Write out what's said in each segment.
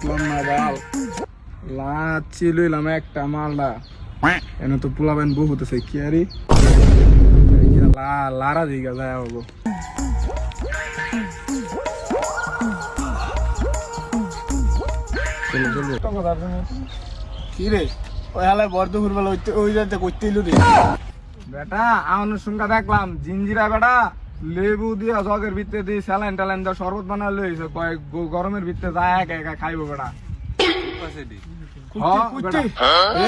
বুঝলাম না বাল লাচ্ছি লইলাম একটা মালডা এনে তো পোলাবেন বহুত আছে কি আরে লারা দিকে যায় হবো কি রে ওই হালায় বর্ধপুর বেলা ওই যাতে করতে এলো রে বেটা আমার সঙ্গে দেখলাম জিঞ্জিরা বেটা লেবু দিয়া জগের ভিতরে দিয়ে স্যালাইন ট্যালাইন দিয়ে শরবত বানা লইছে কয়েক গরমের ভিতরে যায় একা একা খাইবো বেটা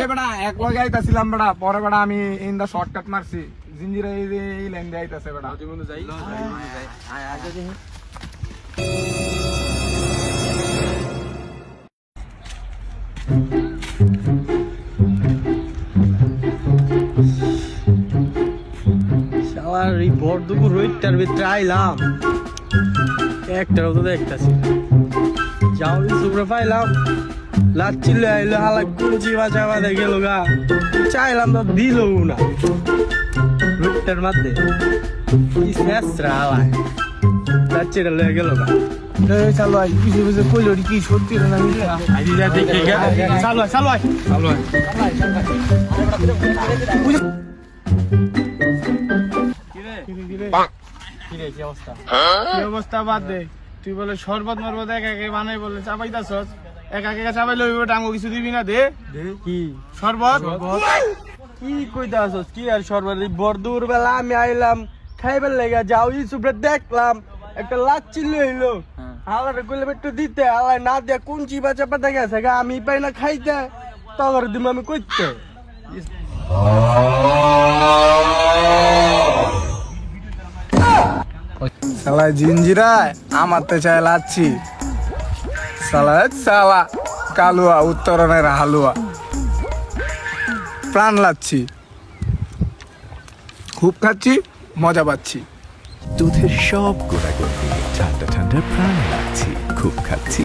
বেটা এক লগে আইতাছিলাম বেটা পরে বেটা আমি ইন্দা শর্টকাট মারছি জিঞ্জিরা এই লাইন দিয়ে আইতাছে বেটা শালার এই বর্ধপুর রোডটার ভিতরে আইলাম একটাও তো দেখতেছি যাও সুপ্রে পাইলাম লাচ্ছিল আইলো হালা কুচি বাঁচা গেল গা চাইলাম তো দিল না রোডটার মধ্যে কি শেষরা হালায় লাচ্ছিটা লয়ে গেল গা চালু আয় পিছিয়ে পিছিয়ে কইল কি সত্যি রে না মিলে দেখে চালু আয় চালু আয় চালু আয় কি অবস্থা কি অবস্থা বাদ দে তুই বলে শরবত মরবত একা একা বানাই বলে চাপাইতাছস একা একা চাপাই লইব টাঙ্গো কিছু দিবি না দে কি শরবত কি কইতা আছস কি আর সর্বারি বর্দুর বেলা আমি আইলাম খাইবার লাগা যাও ইসুপরে দেখলাম একটা লাচ্ছি লইলো হালারে কইলে একটু দিতে হালাই না দিয়া কোন চিবা চাপা দেখে আছে গা আমি পাই না খাইতে তগর দিম আমি কইতে শালা জিঞ্জিরা আমার তো চাই লাচ্ছি শালা শালা কালুয়া উত্তরণের হালুয়া প্রাণ লাচ্ছি খুব খাচ্ছি মজা পাচ্ছি দুধের সব গোড়াগড়ি ঠান্ডা ঠান্ডা প্রাণ লাগছে খুব খাচ্ছি